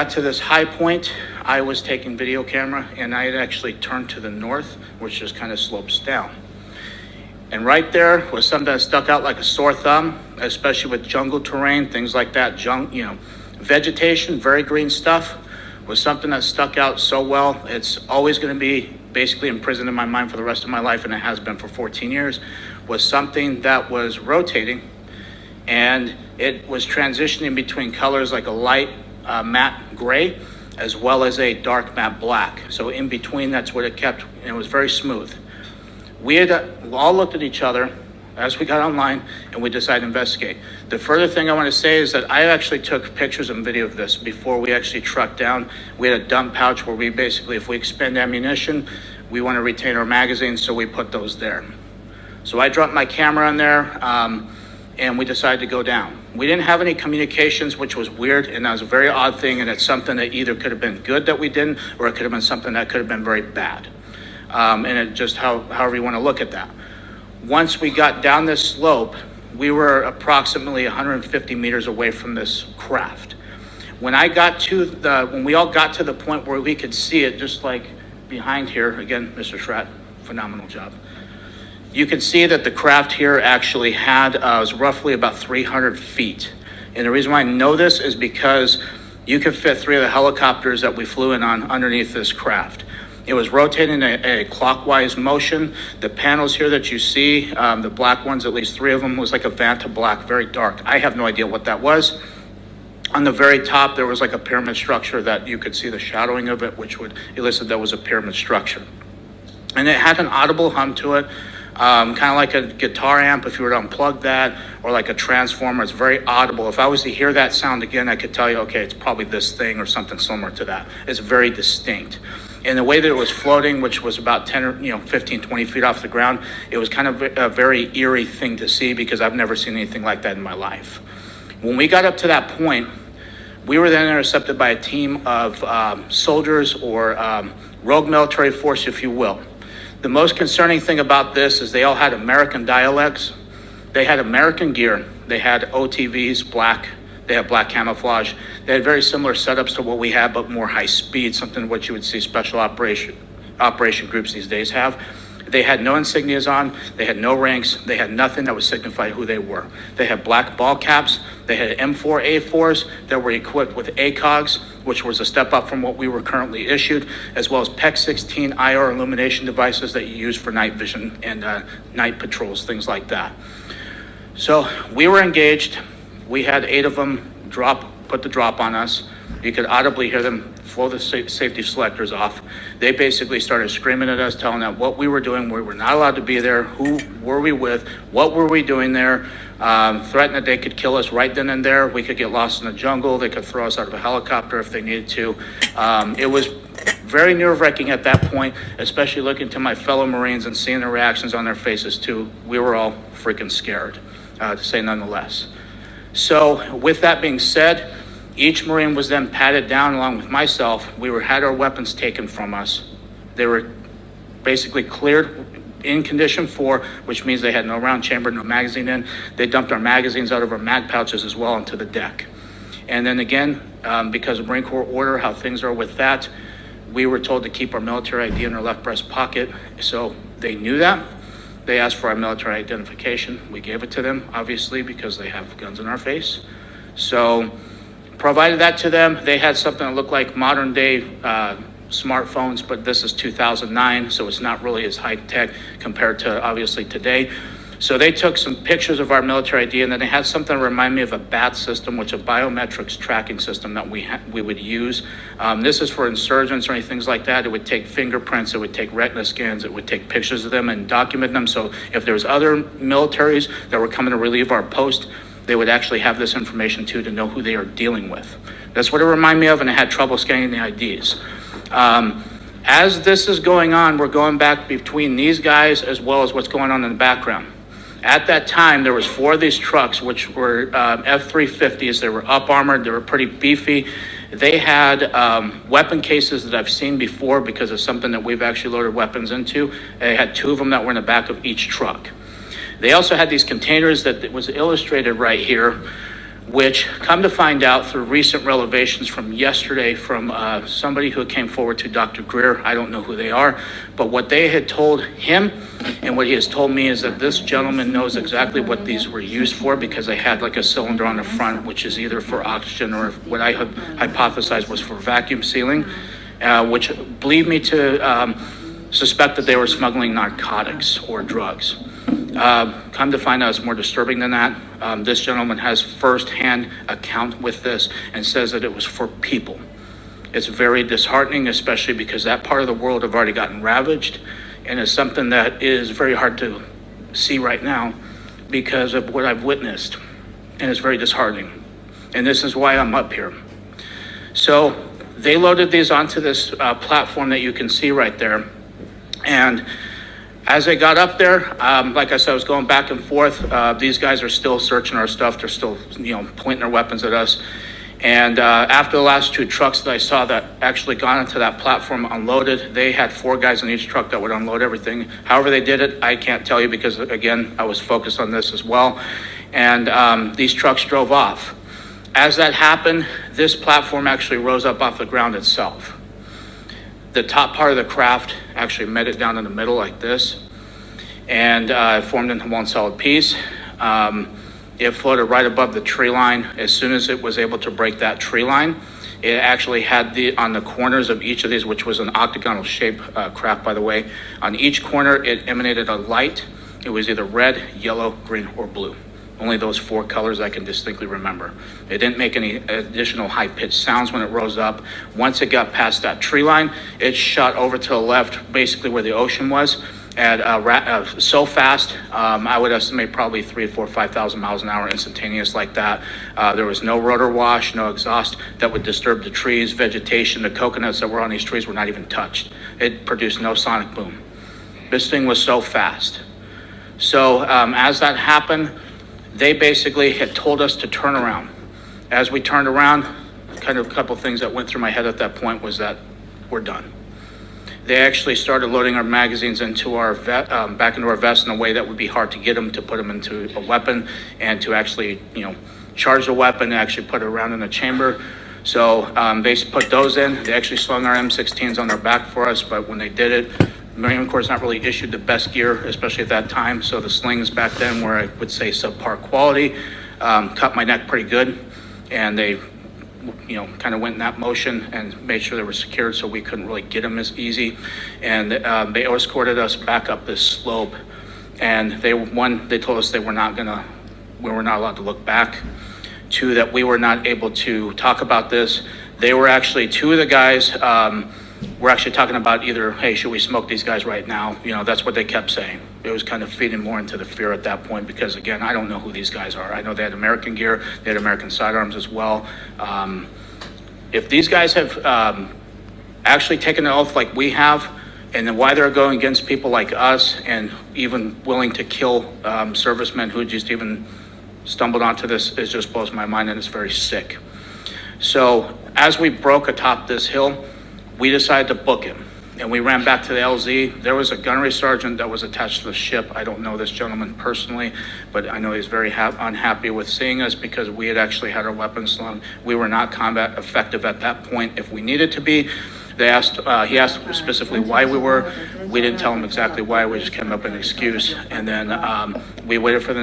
Got to this high point, I was taking video camera, and I had actually turned to the north, which just kind of slopes down. And right there was something that stuck out like a sore thumb, especially with jungle terrain, things like that, vegetation, very green stuff, was something that stuck out so well. It's always going to be basically imprisoned in my mind for the rest of my life, and it has been for 14 years, was something that was rotating, and it was transitioning between colors like a light matte gray as well as a dark matte black. So in between, that's what it kept, and it was very smooth. We had all looked at each other as we got online, and we decided to investigate. The further thing I want to say is that I actually took pictures and video of this before we actually trucked down. We had a dump pouch where we basically, if we expend ammunition, we want to retain our magazines, so we put those there. So I dropped my camera in there, and we decided to go down. We didn't have any communications, which was weird, and that was a very odd thing, and it's something that either could have been good that we didn't, or it could have been something that could have been very bad. And it just however you want to look at that. Once we got down this slope, we were approximately 150 meters away from this craft. When we all got to the point where we could see it, just like behind here, again, Mr. Schratt, phenomenal job. You can see that the craft here actually was roughly about 300 feet. And the reason why I know this is because you could fit 3 of the helicopters that we flew in on underneath this craft. It was rotating a clockwise motion. The panels here that you see, the black ones, at least 3 of them, was like a Vanta black, very dark. I have no idea what that was. On the very top, there was like a pyramid structure that you could see the shadowing of it, which would elicit that was a pyramid structure. And it had an audible hum to it. Kind of like a guitar amp if you were to unplug that, or like a transformer. It's very audible. If I was to hear that sound again, I could tell you, okay, it's probably this thing or something similar to that. It's very distinct. And the way that it was floating, which was about 10 or 15, 20 feet off the ground, it was kind of a very eerie thing to see because I've never seen anything like that in my life. When we got up to that point, we were then intercepted by a team of soldiers or rogue military force, if you will. The most concerning thing about this is they all had American dialects. They had American gear. They had OTVs, black. They had black camouflage. They had very similar setups to what we have, but more high speed, something what you would see special operation groups these days have. They had no insignias on. They had no ranks. They had nothing that would signify who they were. They had black ball caps. They had M4A4s that were equipped with ACOGs, which was a step up from what we were currently issued, as well as PEC 16 IR illumination devices that you use for night vision and night patrols, things like that. So we were engaged. We had 8 of them put the drop on us. You could audibly hear them blow the safety selectors off. They basically started screaming at us, telling us what we were doing. We were not allowed to be there. Who were we with? What were we doing there? Threatened that they could kill us right then and there. We could get lost in the jungle. They could throw us out of a helicopter if they needed to. It was very nerve-wracking at that point, especially looking to my fellow Marines and seeing the reactions on their faces too. We were all freaking scared, to say none the less. So with that being said, each Marine was then patted down along with myself. We had our weapons taken from us. They were basically cleared in condition 4, which means they had no round chamber, no magazine in. They dumped our magazines out of our mag pouches as well onto the deck. And then again, because of Marine Corps order, how things are with that, we were told to keep our military ID in our left breast pocket. So they knew that. They asked for our military identification. We gave it to them, obviously, because they have guns in our face. So provided that to them. They had something that looked like modern day smartphones, but this is 2009, so it's not really as high tech compared to obviously today. So they took some pictures of our military ID, and then they had something that remind me of a BAT system, which is a biometrics tracking system that we would use. This is for insurgents or anything like that. It would take fingerprints, it would take retina scans, it would take pictures of them and document them. So if there was other militaries that were coming to relieve our post, they would actually have this information too to know who they are dealing with. That's what it reminded me of, and I had trouble scanning the IDs. As this is going on, we're going back between these guys as well as what's going on in the background. At that time, there was 4 of these trucks, which were F-350s. They were up armored. They were pretty beefy. They had weapon cases that I've seen before because of something that we've actually loaded weapons into. They had 2 of them that were in the back of each truck. They also had these containers that was illustrated right here, which come to find out through recent revelations from yesterday from somebody who came forward to Dr. Greer. I don't know who they are, but what they had told him and what he has told me is that this gentleman knows exactly what these were used for, because they had like a cylinder on the front, which is either for oxygen or what I had hypothesized was for vacuum sealing, which believed me to suspect that they were smuggling narcotics or drugs. Come to find out, it's more disturbing than that. This gentleman has first-hand account with this and says that it was for people. It's very disheartening, especially because that part of the world have already gotten ravaged, and it's something that is very hard to see right now because of what I've witnessed, and it's very disheartening. And this is why I'm up here. So they loaded these onto this platform that you can see right there, and as I got up there, like I said, I was going back and forth. These guys are still searching our stuff. They're still, pointing their weapons at us. And after the last two trucks that I saw that actually got into that platform unloaded, they had 4 guys in each truck that would unload everything. However they did it, I can't tell you because, again, I was focused on this as well. And these trucks drove off. As that happened, this platform actually rose up off the ground itself. The top part of the craft actually met it down in the middle like this, and it formed into one solid piece. It floated right above the tree line. As soon as it was able to break that tree line, it actually had on the corners of each of these, which was an octagonal shape craft, by the way, on each corner it emanated a light. It was either red, yellow, green, or blue. Only those 4 colors I can distinctly remember. It didn't make any additional high-pitched sounds when it rose up. Once it got past that tree line, it shot over to the left, basically where the ocean was, at so fast, I would estimate probably 3,000, 4,000, 5,000 miles an hour instantaneous like that. There was no rotor wash, no exhaust that would disturb the trees, vegetation. The coconuts that were on these trees were not even touched. It produced no sonic boom. This thing was so fast. So as that happened, they basically had told us to turn around. As we turned around, kind of a couple things that went through my head at that point was that we're done. They actually started loading our magazines into our back into our vest in a way that would be hard to get them to put them into a weapon and to actually, charge the weapon and actually put it around in the chamber. So they put those in. They actually slung our M16s on their back for us, but when they did it, Marine Corps not really issued the best gear, especially at that time. So the slings back then were, I would say, subpar quality, cut my neck pretty good, and they, kind of went in that motion and made sure they were secured so we couldn't really get them as easy. And they escorted us back up this slope. And they told us we were not allowed to look back. 2, that we were not able to talk about this. They were actually 2 of the guys. We're actually talking about either, hey, should we smoke these guys right now? That's what they kept saying. It was kind of feeding more into the fear at that point because, again, I don't know who these guys are. I know they had American gear. They had American sidearms as well. If these guys have actually taken an oath like we have, and then why they're going against people like us and even willing to kill servicemen who just even stumbled onto this, it just blows my mind, and it's very sick. So as we broke atop this hill, we decided to book him, and we ran back to the LZ. There was a gunnery sergeant that was attached to the ship. I don't know this gentleman personally, but I know he's very unhappy with seeing us because we had actually had our weapons slung. We were not combat effective at that point if we needed to be. He asked specifically why we were. We didn't tell him exactly why. We just came up with an excuse, and then we waited for the